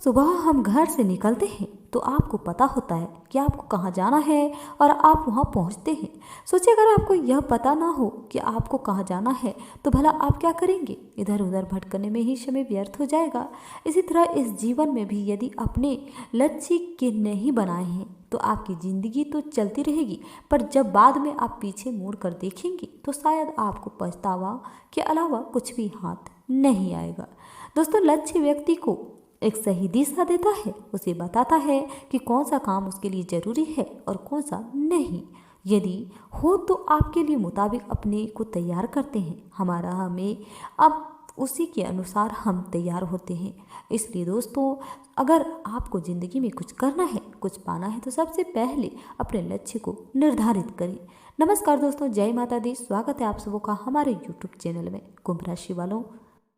सुबह हम घर से निकलते हैं तो आपको पता होता है कि आपको कहाँ जाना है और आप वहाँ पहुँचते हैं। सोचिए अगर आपको यह पता ना हो कि आपको कहाँ जाना है तो भला आप क्या करेंगे? इधर उधर भटकने में ही समय व्यर्थ हो जाएगा। इसी तरह इस जीवन में भी यदि अपने लक्ष्य के नहीं बनाए हैं तो आपकी ज़िंदगी तो चलती रहेगी, पर जब बाद में आप पीछे मुड़ कर देखेंगे तो शायद आपको पछतावा के अलावा कुछ भी हाथ नहीं आएगा। दोस्तों, लक्ष्य व्यक्ति को एक सही दिशा देता है, उसे बताता है कि कौन सा काम उसके लिए ज़रूरी है और कौन सा नहीं। यदि हो तो आपके लिए मुताबिक अपने को तैयार करते हैं, हमारा हमें अब उसी के अनुसार हम तैयार होते हैं। इसलिए दोस्तों, अगर आपको ज़िंदगी में कुछ करना है, कुछ पाना है तो सबसे पहले अपने लक्ष्य को निर्धारित करें। नमस्कार दोस्तों, जय माता दी। स्वागत है आप सबों का हमारे यूट्यूब चैनल में। कुंभ राशि वालों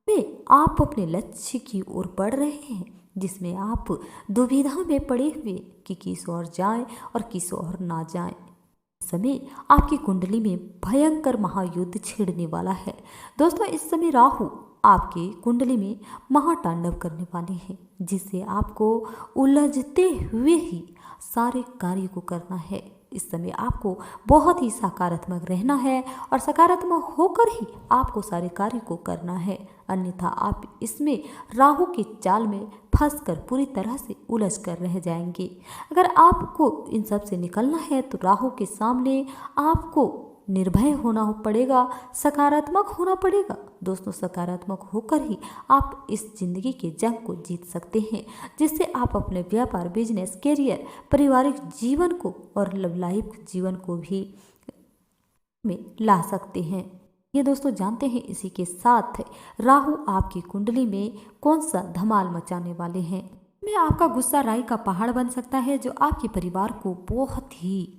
में आप अपने लक्ष्य की ओर बढ़ रहे हैं, जिसमें आप दुविधा में पड़े हुए कि किस ओर जाएं और किस ओर ना जाएं। इस समय आपकी कुंडली में भयंकर महायुद्ध छिड़ने वाला है। दोस्तों, इस समय राहु आपके कुंडली में महातांडव करने वाले हैं, जिससे आपको उलझते हुए ही सारे कार्य को करना है। इस समय आपको बहुत ही सकारात्मक रहना है और सकारात्मक होकर ही आपको सारे कार्य को करना है, अन्यथा आप इसमें राहु के जाल में फंसकर पूरी तरह से उलझ कर रह जाएंगे। अगर आपको इन सब से निकलना है तो राहु के सामने आपको निर्भय होना पड़ेगा, सकारात्मक होना पड़ेगा। दोस्तों, सकारात्मक होकर ही आप इस जिंदगी के जंग को जीत सकते हैं, जिससे आप अपने व्यापार, बिजनेस, करियर, पारिवारिक जीवन को और लव लाइफ जीवन को भी में ला सकते हैं। ये दोस्तों जानते हैं इसी के साथ राहु आपकी कुंडली में कौन सा धमाल मचाने वाले हैं। में आपका गुस्सा राई का पहाड़ बन सकता है, जो आपके परिवार को बहुत ही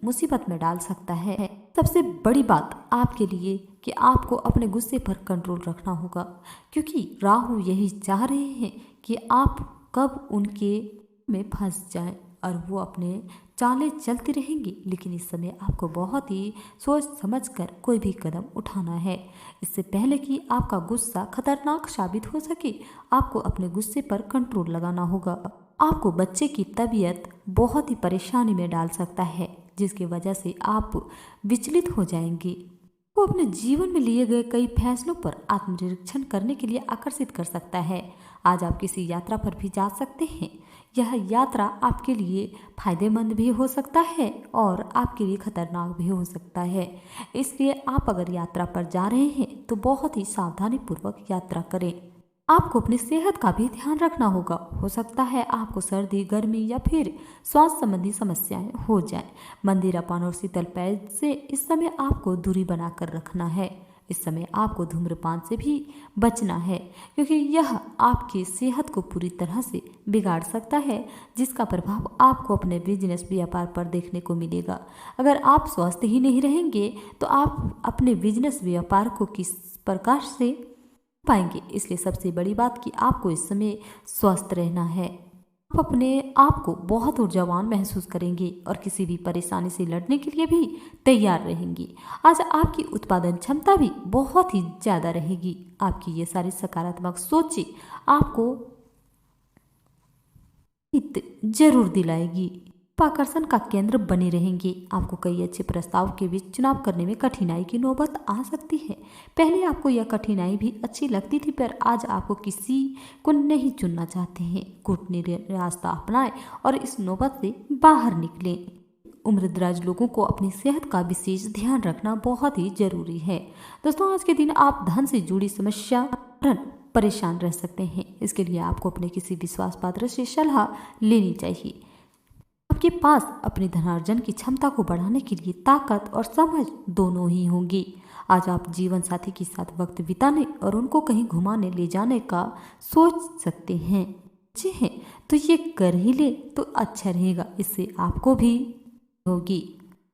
मुसीबत में डाल सकता है। सबसे बड़ी बात आपके लिए कि आपको अपने गुस्से पर कंट्रोल रखना होगा, क्योंकि राहु यही चाह रहे हैं कि आप कब उनके में फंस जाएं और वो अपने चालें चलते रहेंगे। लेकिन इस समय आपको बहुत ही सोच समझकर कोई भी कदम उठाना है, इससे पहले कि आपका गुस्सा खतरनाक साबित हो सके। आपको अपने गुस्से पर कंट्रोल लगाना होगा। आपको बच्चे की तबीयत बहुत ही परेशानी में डाल सकता है, जिसकी वजह से आप विचलित हो जाएंगे। वो अपने जीवन में लिए गए कई फैसलों पर आत्मनिरीक्षण करने के लिए आकर्षित कर सकता है। आज आप किसी यात्रा पर भी जा सकते हैं। यह यात्रा आपके लिए फायदेमंद भी हो सकता है और आपके लिए खतरनाक भी हो सकता है। इसलिए आप अगर यात्रा पर जा रहे हैं तो बहुत ही सावधानी पूर्वक यात्रा करें। आपको अपनी सेहत का भी ध्यान रखना होगा। हो सकता है आपको सर्दी, गर्मी या फिर स्वास्थ्य संबंधी समस्याएं हो जाएं। मंदिरापान और शीतल पेय से इस समय आपको दूरी बनाकर रखना है। इस समय आपको धूम्रपान से भी बचना है, क्योंकि यह आपकी सेहत को पूरी तरह से बिगाड़ सकता है, जिसका प्रभाव आपको अपने बिजनेस, व्यापार पर देखने को मिलेगा। अगर आप स्वस्थ ही नहीं रहेंगे तो आप अपने बिजनेस, व्यापार को किस प्रकार से पाएंगे। इसलिए सबसे बड़ी बात कि आपको इस समय स्वस्थ रहना है। आप अपने आप को बहुत ऊर्जावान महसूस करेंगे और किसी भी परेशानी से लड़ने के लिए भी तैयार रहेंगे। आज आपकी उत्पादन क्षमता भी बहुत ही ज़्यादा रहेगी। आपकी ये सारी सकारात्मक सोचें आपको जरूर दिलाएगी। आकर्षण का केंद्र बने रहेंगे। आपको कई अच्छे प्रस्ताव के बीच चुनाव करने में कठिनाई की नौबत आ सकती है। पहले आपको यह कठिनाई भी अच्छी लगती थी, पर आज आपको किसी को नहीं चुनना चाहते हैं। कूटनीतिक रास्ता अपनाएं और इस नौबत से बाहर निकलें। उम्रदराज लोगों को अपनी सेहत का विशेष ध्यान रखना बहुत ही जरूरी है। दोस्तों, आज के दिन आप धन से जुड़ी समस्या परेशान रह सकते हैं। इसके लिए आपको अपने किसी विश्वास पात्र से सलाह लेनी चाहिए। आपके पास अपने धनार्जन की क्षमता को बढ़ाने के लिए ताकत और समझ दोनों ही होंगी। आज आप जीवन साथी के साथ वक्त बिताने और उनको कहीं घुमाने ले जाने का सोच सकते हैं। अच्छे हैं तो ये कर ही ले तो अच्छा रहेगा, इससे आपको भी होगी।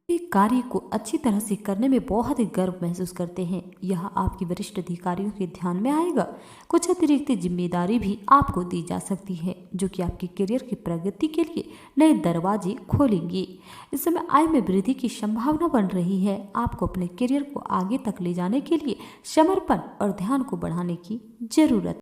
एक कार्य को अच्छी तरह से करने में बहुत ही गर्व महसूस करते हैं। यह आपके वरिष्ठ अधिकारियों के ध्यान में आएगा। कुछ अतिरिक्त जिम्मेदारी भी आपको दी जा सकती है, जो कि आपके करियर की प्रगति के लिए नए दरवाजे खोलेंगे। इस समय आय में वृद्धि की संभावना बन रही है। आपको अपने करियर को आगे तक ले जाने के लिए समर्पण और ध्यान को बढ़ाने की जरूरत